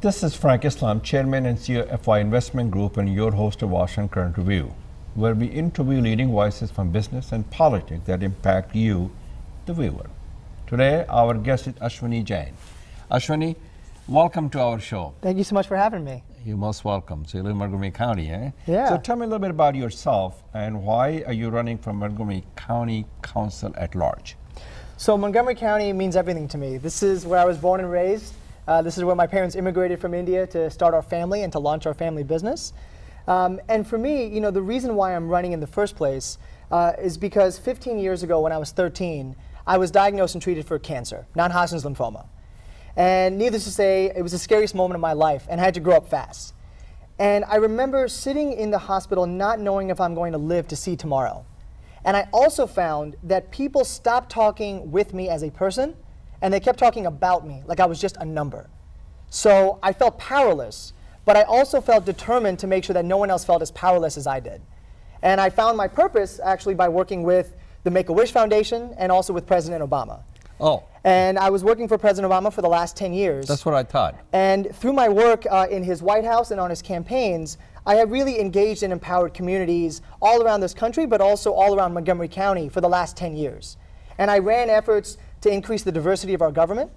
This is Frank Islam, Chairman and CEO of FI Investment Group and your host of Washington Current Review, where we interview leading voices from business and politics that impact you, the viewer. Today, our guest is Ashwani Jain. Ashwani, welcome to our show. Thank you so much for having me. You're most welcome. So you live in Montgomery County, eh? Yeah. So tell me a little bit about yourself and why are you running for Montgomery County Council at large? So Montgomery County means everything to me. This is where I was born and raised. This is where my parents immigrated from India to start our family and to launch our family business. And for me, you know, the reason why I'm running in the first place is because 15 years ago when I was 13, I was diagnosed and treated for cancer, non-Hodgkin's lymphoma. And needless to say, it was the scariest moment of my life and I had to grow up fast. And I remember sitting in the hospital not knowing if I'm going to live to see tomorrow. And I also found that people stopped talking with me as a person and they kept talking about me like I was just a number. So I felt powerless, but I also felt determined to make sure that no one else felt as powerless as I did. And I found my purpose actually by working with the Make-A-Wish Foundation and also with President Obama. Oh. And I was working for President Obama for the last 10 years. That's what I thought. And through my work in his White House and on his campaigns, I have really engaged and empowered communities all around this country, but also all around Montgomery County for the last 10 years. And I ran efforts to increase the diversity of our government,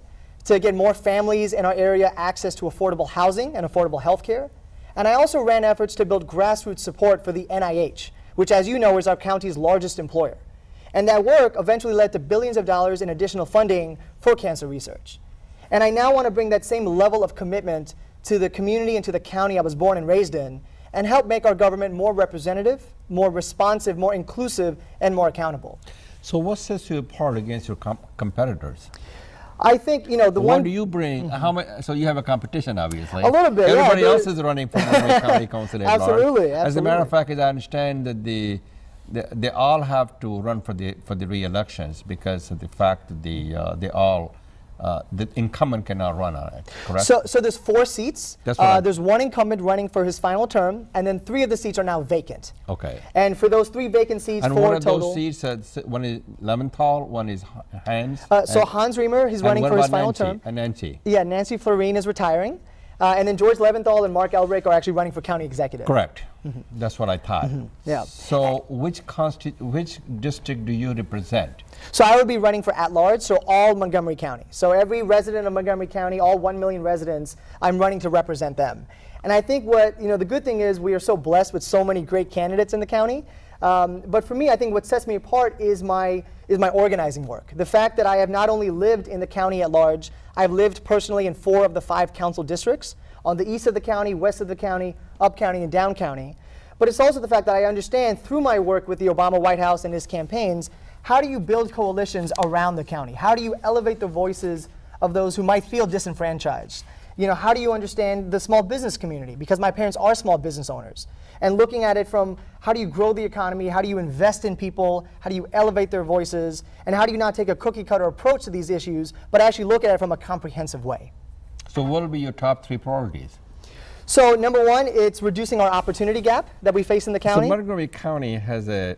to get more families in our area access to affordable housing and affordable health care. And I also ran efforts to build grassroots support for the NIH, which as you know is our county's largest employer. And that work eventually led to billions of dollars in additional funding for cancer research. And I now want to bring that same level of commitment to the community and to the county I was born and raised in, and help make our government more representative, more responsive, more inclusive, and more accountable. So what sets you apart against your competitors? I think, you know, the What one... do you bring? How much? So you have a competition, obviously. A little bit, Everybody yeah, else is running for Montgomery County Council at large. Absolutely. As a matter of fact, I understand that they all have to run for the re-elections because of the fact that the incumbent cannot run on it, correct? So there's 4 seats. That's right. There's one incumbent running for his final term, and then 3 of the seats are now vacant. Okay. And for those 3 vacant seats, And 4 one of total. those seats, one is Leventhal, one is Hans. So Hans Riemer, he's running for his final term. And Nancy. Yeah, Nancy Florine is retiring. And then George Leventhal and Mark Elbrick are actually running for county executive. Correct. That's what I thought. Yeah. So which district do you represent? So I would be running for at-large, so all Montgomery County. So every resident of Montgomery County, all 1 million residents, I'm running to represent them. And I think the good thing is we are so blessed with so many great candidates in the county. But for me, I think what sets me apart is my organizing work. The fact that I have not only lived in the county at large, I've lived personally in 4 of the 5 council districts, on the east of the county, west of the county, up county, and down county. But it's also the fact that I understand through my work with the Obama White House and his campaigns, how do you build coalitions around the county? How do you elevate the voices of those who might feel disenfranchised? You know, how do you understand the small business community? Because my parents are small business owners. And looking at it from how do you grow the economy, how do you invest in people, how do you elevate their voices, and how do you not take a cookie cutter approach to these issues, but actually look at it from a comprehensive way. So what will be your top 3 priorities? So number 1, it's reducing our opportunity gap that we face in the county. So Montgomery County has a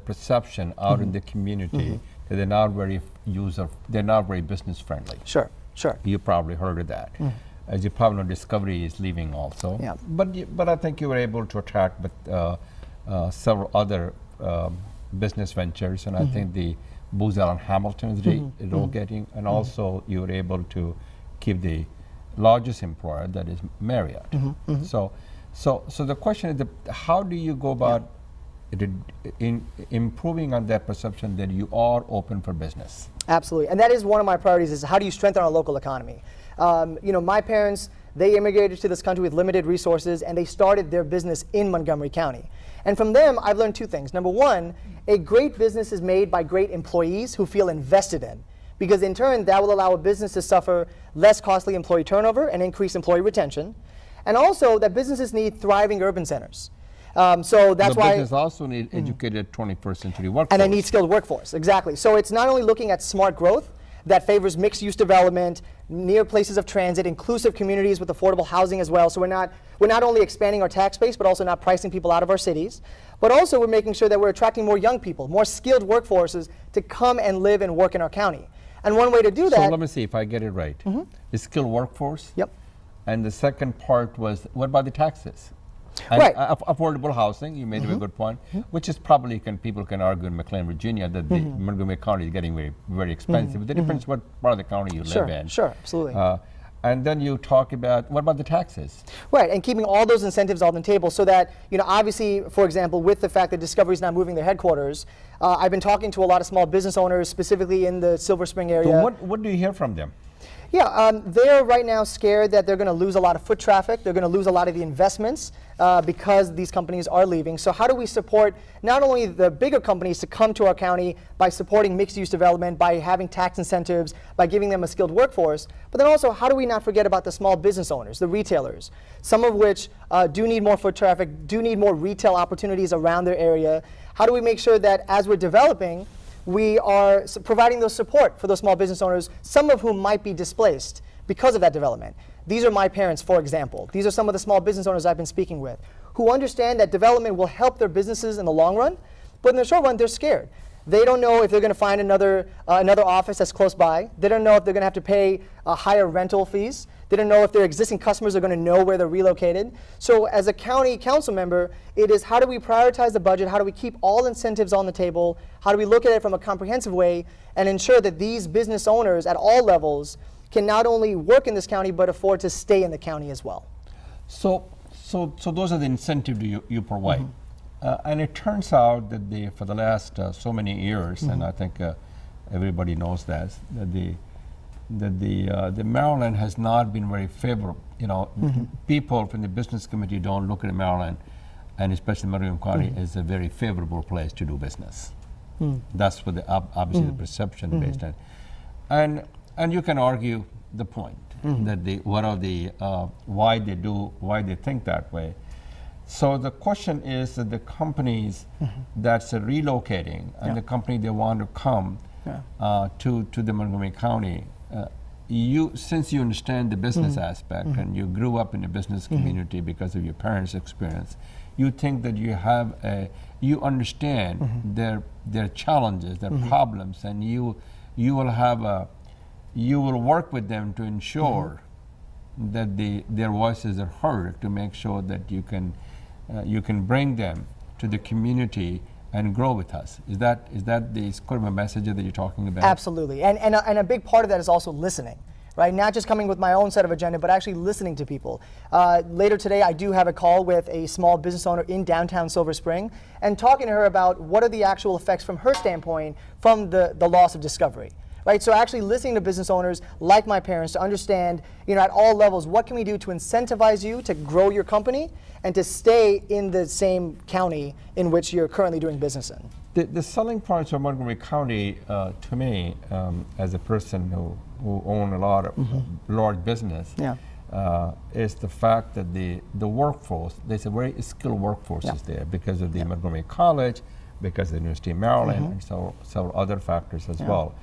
perception out in the community that they're not very business friendly. Sure. You probably heard of that. As you probably know, Discovery is leaving also. Yeah. But I think you were able to attract several other business ventures, and I think the Booz Allen Hamilton is getting, and also you were able to keep the largest employer, that is Marriott. So the question is, how do you go about in improving on that perception that you are open for business? Absolutely, and that is one of my priorities, is how do you strengthen our local economy? My parents, they immigrated to this country with limited resources and they started their business in Montgomery County. And from them, I've learned 2 things. Number 1, a great business is made by great employees who feel invested in, because in turn, that will allow a business to suffer less costly employee turnover and increase employee retention. And also that businesses need thriving urban centers. So that's why business also need educated 21st century workforce. And they need skilled workforce, exactly. So it's not only looking at smart growth that favors mixed use development, near places of transit, inclusive communities with affordable housing as well. So we're not only expanding our tax base, but also not pricing people out of our cities. But also we're making sure that we're attracting more young people, more skilled workforces to come and live and work in our county. And one way to do that... So let me see if I get it right. The skilled workforce? Yep. And the second part was, what about the taxes? And Right. Affordable housing, you made a very good point, which is probably, people can argue in McLean, Virginia, that the Montgomery County is getting very, very expensive. But it depends what part of the county you live in. Sure, absolutely. And then you talk about, what about the taxes? Right, and keeping all those incentives on the table so that, obviously, for example, with the fact that Discovery is now moving their headquarters, I've been talking to a lot of small business owners, specifically in the Silver Spring area. So what do you hear from them? Yeah, they're right now scared that they're going to lose a lot of foot traffic. They're going to lose a lot of the investments because these companies are leaving. So how do we support not only the bigger companies to come to our county by supporting mixed-use development, by having tax incentives, by giving them a skilled workforce, but then also how do we not forget about the small business owners, the retailers, some of which do need more foot traffic, do need more retail opportunities around their area. How do we make sure that as we're developing, we are providing those support for those small business owners, some of whom might be displaced because of that development. These are my parents, for example. These are some of the small business owners I've been speaking with who understand that development will help their businesses in the long run, but in the short run, they're scared. They don't know if they're going to find another office that's close by. They don't know if they're going to have to pay higher rental fees. They don't know if their existing customers are going to know where they're relocated. So as a county council member, it is how do we prioritize the budget? How do we keep all incentives on the table? How do we look at it from a comprehensive way and ensure that these business owners at all levels can not only work in this county but afford to stay in the county as well? So those are the incentives you provide. And it turns out that for the last so many years, and I think everybody knows that the Maryland has not been very favorable. People from the business committee don't look at Maryland, and especially Montgomery County, as a very favorable place to do business. That's what obviously the perception based on, and you can argue the point that why they think that way. So the question is that the companies that's relocating and the company they want to come to the Montgomery County, since you understand the business aspect and you grew up in a business community because of your parents' experience, you think that you understand their challenges, their problems, and you will work with them to ensure that their voices are heard, to make sure that you can bring them to the community and grow with us. Is that the sort of a message that you're talking about? Absolutely, and a big part of that is also listening, right? Not just coming with my own set of agenda, but actually listening to people. Later today, I do have a call with a small business owner in downtown Silver Spring and talking to her about what are the actual effects from her standpoint from the loss of Discovery. Right, so actually listening to business owners like my parents to understand, at all levels, what can we do to incentivize you to grow your company and to stay in the same county in which you're currently doing business in. The selling points of Montgomery County, to me, as a person who own a lot of large business, is the fact that the workforce, there's a very skilled workforce is there because of the Montgomery College, because of the University of Maryland, and several other factors as well.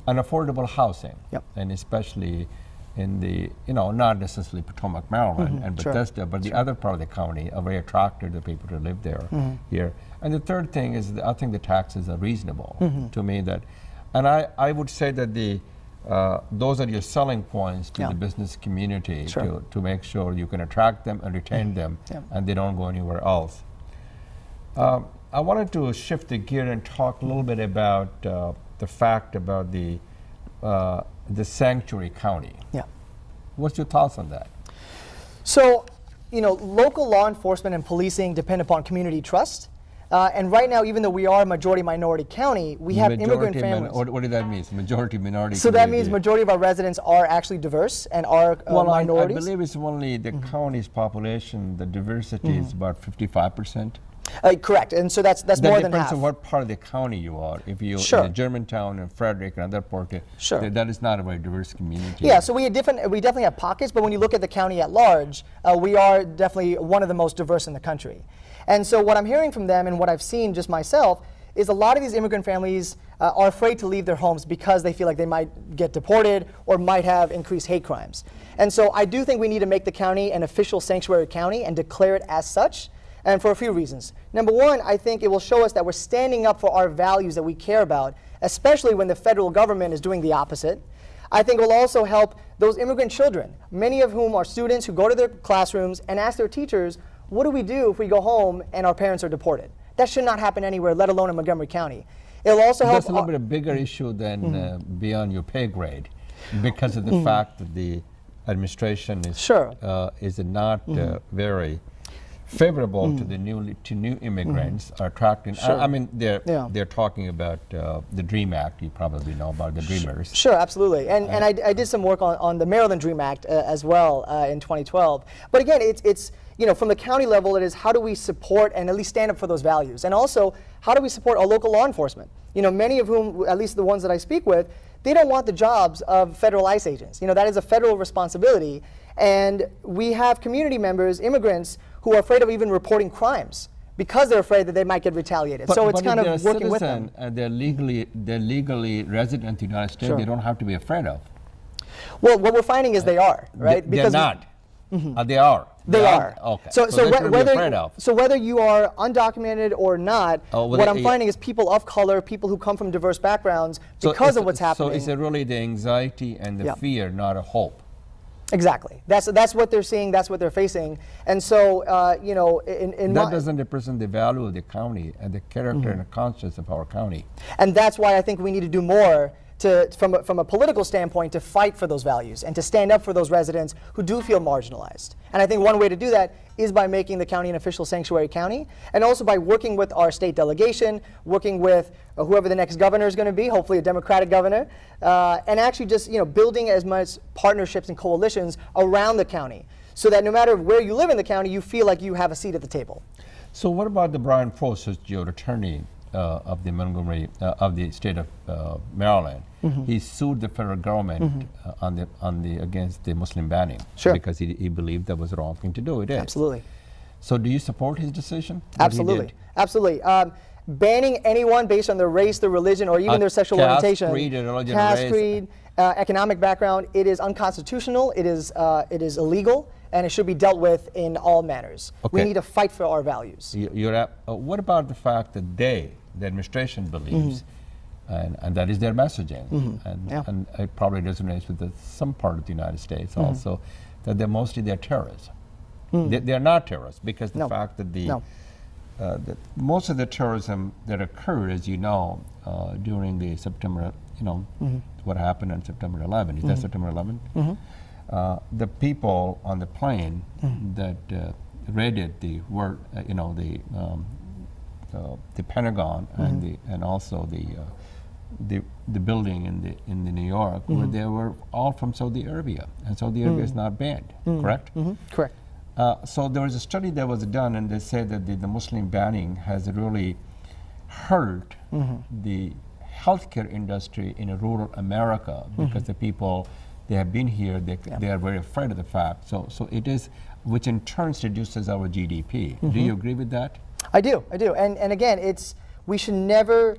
And affordable housing, and especially in the, not necessarily Potomac, Maryland, and Bethesda, but the other part of the county are very attractive to people to live there here. And the third thing is I think the taxes are reasonable to me. And I would say that those are your selling points to the business community to make sure you can attract them and retain them, and they don't go anywhere else. I wanted to shift the gear and talk a little bit about the fact about the sanctuary county. What's your thoughts on that? So, local law enforcement and policing depend upon community trust. And right now, even though we are a majority minority county, we have immigrant families. What does that mean? Majority minority. So that means majority of our residents are actually diverse and are minorities. I believe it's only the county's population, the diversity is about 55%. Correct, and so that's more than half. That depends on what part of the county you are. If you're in Germantown and Frederick and other part, that is not a very diverse community. Yeah, so we definitely have pockets, but when you look at the county at large, we are definitely one of the most diverse in the country. And so what I'm hearing from them and what I've seen just myself is a lot of these immigrant families are afraid to leave their homes because they feel like they might get deported or might have increased hate crimes. And so I do think we need to make the county an official sanctuary county and declare it as such. And for a few reasons. Number one, I think it will show us that we're standing up for our values that we care about, especially when the federal government is doing the opposite. I think will also help those immigrant children, many of whom are students who go to their classrooms and ask their teachers, what do we do if we go home and our parents are deported? That should not happen anywhere, let alone in Montgomery County. It'll also help. That's a little bit a bigger issue than beyond your pay grade, because of the fact that the administration is not very favorable to the new immigrants are attracting. I mean, they're talking about the DREAM Act. You probably know about the Dreamers. Sure, absolutely. And I did some work on the Maryland DREAM Act as well in 2012. But again, it's from the county level, it is how do we support and at least stand up for those values, and also how do we support our local law enforcement? Many of whom, at least the ones that I speak with, they don't want the jobs of federal ICE agents. That is a federal responsibility, and we have community members, immigrants, who are afraid of even reporting crimes because they're afraid that they might get retaliated. So it's kind of working with them. They're legally resident in the United States. They don't have to be afraid of. Well, what we're finding is they are, right? They're not. They are. They are. Okay. So whether you are undocumented or not, what I'm finding is people of color, people who come from diverse backgrounds, because of what's happening. So it's really the anxiety and the fear, not a hope. Exactly. That's what they're seeing. That's what they're facing. And so, that doesn't represent the value of the county and the character and the conscience of our county. And that's why I think we need to do more from a political standpoint to fight for those values and to stand up for those residents who do feel marginalized. And I think one way to do that is by making the county an official sanctuary county, and also by working with our state delegation, working with whoever the next governor is going to be, hopefully a Democratic governor, and actually just building as much partnerships and coalitions around the county, so that no matter where you live in the county, you feel like you have a seat at the table. So what about the Brian Force, who's your attorney of the Montgomery of the state of Maryland? He sued the federal government against the Muslim banning because he believed that was the wrong thing to do. It is. Absolutely. So do you support his decision? Absolutely. Absolutely. Banning anyone based on their race, their religion, or even their sexual orientation, caste, creed, economic background, it is unconstitutional. It is illegal, and it should be dealt with in all manners. We need to fight for our values. What about the fact that the administration believes, and that is their messaging, and it probably resonates with some part of the United States also, that they're terrorists. They're not terrorists, because the fact that that most of the terrorism that occurred, as you know, during the September, what happened on September 11th, is that September 11th? The people on the plane that raided the Pentagon and also the building in the New York, where they were all from Saudi Arabia, and Saudi Arabia is not banned, correct? Correct. So there was a study that was done, and they said that the Muslim banning has really hurt the healthcare industry in rural America, because the people, they have been here, they are very afraid of the fact. So it is, which in turn reduces our GDP. Do you agree with that? I do. And again, we should never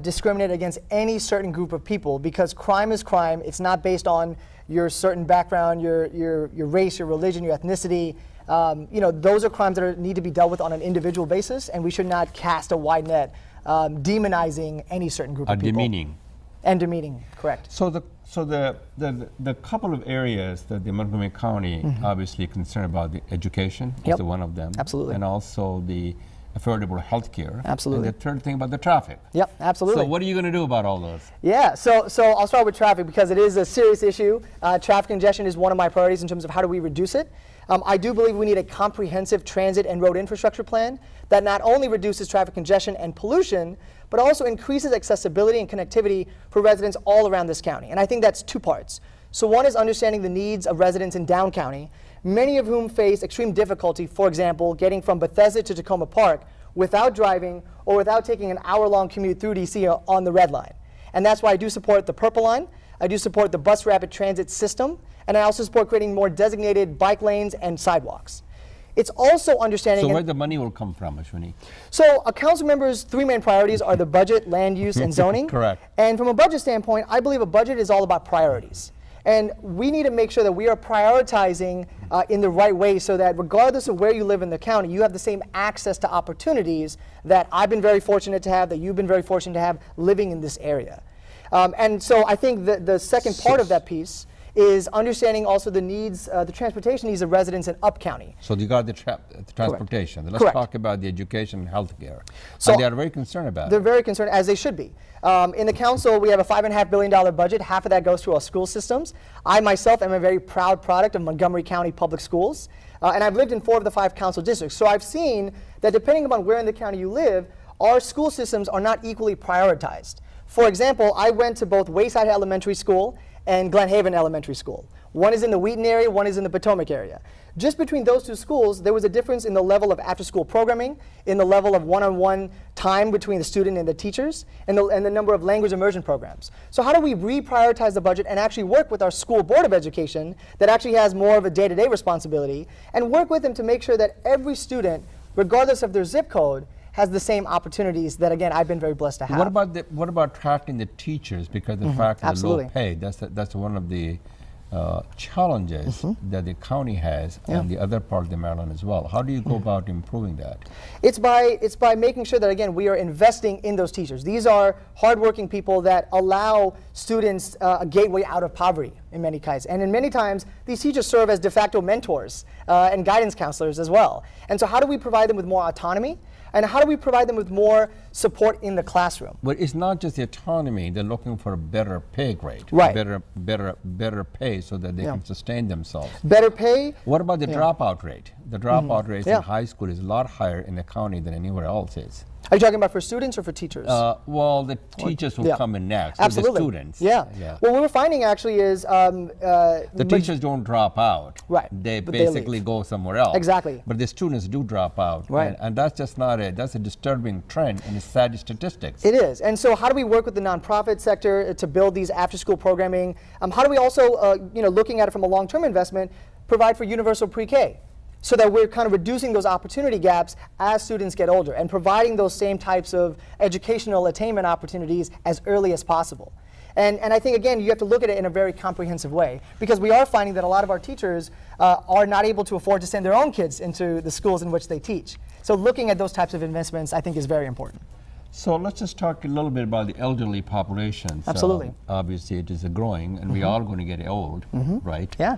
discriminate against any certain group of people, because crime is crime. It's not based on your certain background, your race, your religion, your ethnicity. Those are crimes that need to be dealt with on an individual basis, and we should not cast a wide net demonizing any certain group of people. Demeaning. And demeaning, correct. So the couple of areas that the Montgomery County obviously concerned about, the education is one of them. Absolutely. And also the affordable health care. Absolutely. And the third thing about the traffic. Yep, absolutely. So what are you going to do about all those? Yeah, so I'll start with traffic, because it is a serious issue. Traffic congestion is one of my priorities in terms of how do we reduce it. I do believe we need a comprehensive transit and road infrastructure plan that not only reduces traffic congestion and pollution, but also increases accessibility and connectivity for residents all around this county. And I think that's two parts. So one is understanding the needs of residents in Down County, many of whom face extreme difficulty, for example, getting from Bethesda to Tacoma Park without driving or without taking an hour-long commute through DC on the Red Line. And that's why I do support the Purple Line. I do support the bus rapid transit system, and I also support creating more designated bike lanes and sidewalks. It's also understanding. So where the money will come from, Ashwani? So a council member's three main priorities are the budget, land use, and zoning. Correct. And from a budget standpoint, I believe a budget is all about priorities. And we need to make sure that we are prioritizing in the right way, so that regardless of where you live in the county, you have the same access to opportunities that I've been very fortunate to have, that you've been very fortunate to have living in this area. And so I think the second part of that piece is understanding also the needs, the transportation needs of residents in Up County. So you got the transportation. Let's Correct. talk about the education and healthcare. So and they are very concerned about They're it. very concerned, as they should be. In the council, we have a $5.5 billion budget. Half of that goes to our school systems. I myself am a very proud product of Montgomery County Public Schools, and I've lived in 4 of the 5 council districts. So I've seen that depending upon where in the county you live, our school systems are not equally prioritized. For example, I went to both Wayside Elementary School and Glen Haven Elementary School. One is in the Wheaton area, one is in the Potomac area. Just between those 2 schools, there was a difference in the level of after-school programming, in the level of one-on-one time between the student and the teachers, and the number of language immersion programs. So how do we reprioritize the budget and actually work with our school board of education that actually has more of a day-to-day responsibility, and work with them to make sure that every student, regardless of their zip code, has the same opportunities that, again, I've been very blessed to have. What about attracting the teachers because of the fact of the low pay? That's one of the challenges that the county has and the other part of the Maryland as well. How do you go about improving that? It's by making sure that, again, we are investing in those teachers. These are hardworking people that allow students a gateway out of poverty in many cases. And in many times, these teachers serve as de facto mentors and guidance counselors as well. And so how do we provide them with more autonomy? And how do we provide them with more support in the classroom? But it's not just the autonomy. They're looking for a better pay grade, right? Better pay so that they can sustain themselves. Better pay. What about the dropout rate? The dropout rate in high school is a lot higher in the county than anywhere else is. Are you talking about for students or for teachers? Well, the teachers will come in next. Absolutely. The students. Yeah. Well, what we're finding actually is the teachers don't drop out. Right. They basically go somewhere else. Exactly. But the students do drop out. Right. And that's just not that's a disturbing trend and it's sad statistics. It is. And so how do we work with the nonprofit sector to build these after-school programming? How do we also, looking at it from a long-term investment, provide for universal pre-K? So that we're kind of reducing those opportunity gaps as students get older and providing those same types of educational attainment opportunities as early as possible. And I think, again, you have to look at it in a very comprehensive way because we are finding that a lot of our teachers are not able to afford to send their own kids into the schools in which they teach. So looking at those types of investments, I think, is very important. So let's just talk a little bit about the elderly populations. Absolutely. Obviously, it is growing, and we are going to get old, right? Yeah.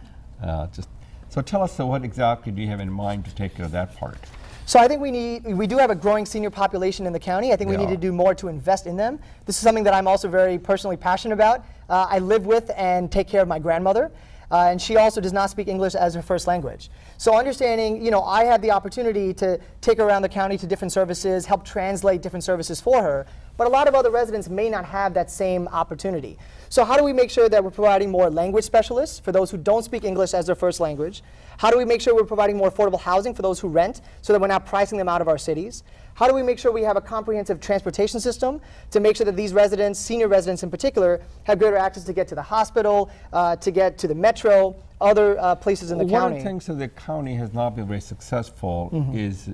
So tell us, what exactly do you have in mind to take care of that part? So I think we do have a growing senior population in the county. I think we need to do more to invest in them. This is something that I'm also very personally passionate about. I live with and take care of my grandmother. And she also does not speak English as her first language. So understanding, I have the opportunity to take her around the county to different services, help translate different services for her, but a lot of other residents may not have that same opportunity. So how do we make sure that we're providing more language specialists for those who don't speak English as their first language? How do we make sure we're providing more affordable housing for those who rent so that we're not pricing them out of our cities? How do we make sure we have a comprehensive transportation system to make sure that these residents, senior residents in particular, have greater access to get to the hospital, to get to the metro, other places in the county? One of the things that the county has not been very successful is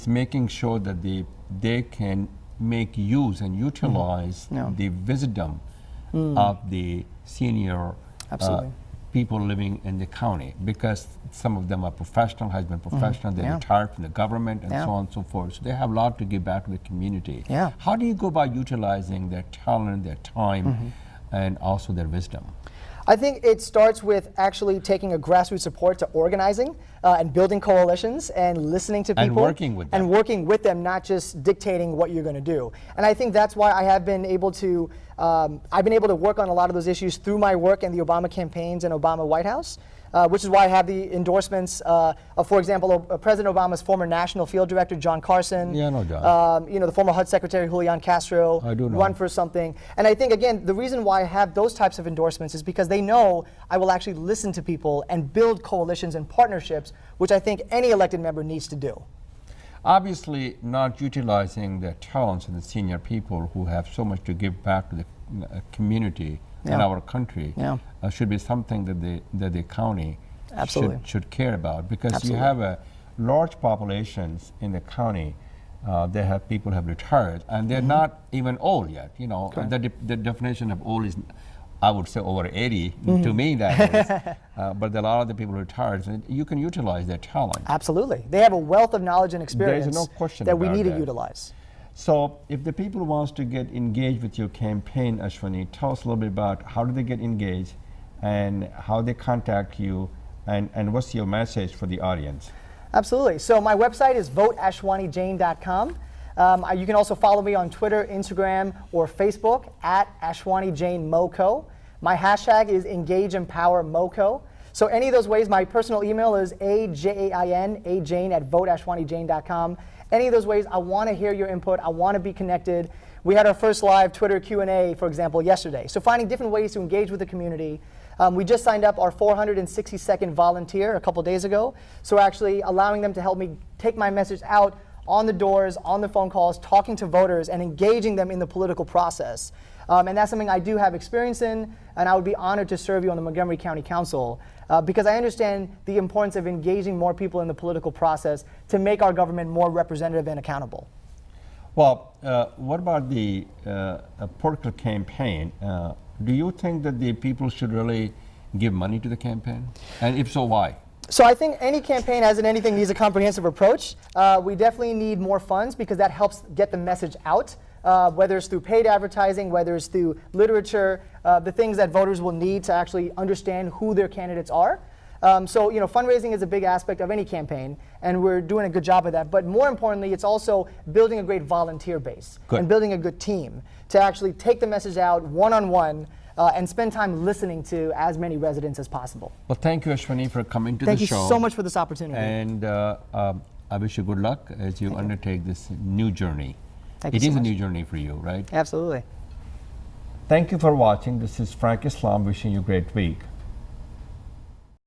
making sure that they can make use and utilize the wisdom of the senior people living in the county, because some of them are professional, has been professional, they retired from the government and so on and so forth. So they have a lot to give back to the community. How do you go about utilizing their talent, their time, and also their wisdom? I think it starts with actually taking a grassroots approach to organizing and building coalitions and listening to people. And working with them. And working with them, not just dictating what you're going to do. And I think that's why I have been able to, work on a lot of those issues through my work in the Obama campaigns and Obama White House. Which is why I have the endorsements of, for example, President Obama's former National Field Director, John Carson. Yeah, I know John. The former HUD Secretary, Julian Castro. I do know. Run for something. And I think, again, the reason why I have those types of endorsements is because they know I will actually listen to people and build coalitions and partnerships, which I think any elected member needs to do. Obviously, not utilizing the talents of the senior people who have so much to give back to the community in our country should be something that the county should care about, because you have a large populations in the county. They have people who have retired and they're not even old yet. And the definition of old is, I would say, over 80 to me, that is. But there are a lot of the people who retired, and you can utilize their talent. Absolutely, they have a wealth of knowledge and experience There's no question that we about need that. to utilize. So if the people wants to get engaged with your campaign, Ashwani, tell us a little bit about how do they get engaged and how they contact you and what's your message for the audience? Absolutely. So my website is voteashwanijain.com. You can also follow me on Twitter, Instagram, or Facebook at AshwaniJainMoco. My hashtag is EngageEmpowerMoco. So any of those ways, my personal email is ajain@voteashwanijain.com. Any of those ways, I want to hear your input. I want to be connected. We had our first live Twitter Q&A, for example, yesterday. So finding different ways to engage with the community. We just signed up our 460-second volunteer a couple days ago. So we're actually allowing them to help me take my message out on the doors, on the phone calls, talking to voters and engaging them in the political process. And that's something I do have experience in, and I would be honored to serve you on the Montgomery County Council because I understand the importance of engaging more people in the political process to make our government more representative and accountable. Well, what about the political campaign? Do you think that the people should really give money to the campaign? And if so, why? So I think any campaign, as in anything, needs a comprehensive approach. We definitely need more funds because that helps get the message out, whether it's through paid advertising, whether it's through literature, the things that voters will need to actually understand who their candidates are. So fundraising is a big aspect of any campaign, and we're doing a good job of that. But more importantly, it's also building a great volunteer base and building a good team to actually take the message out one-on-one and spend time listening to as many residents as possible. Well, thank you, Ashwani, for coming to the show. Thank you so much for this opportunity. And I wish you good luck as you undertake this new journey. Thank It you is so a much. new journey for you, right? Absolutely. Thank you for watching. This is Frank Islam wishing you a great week.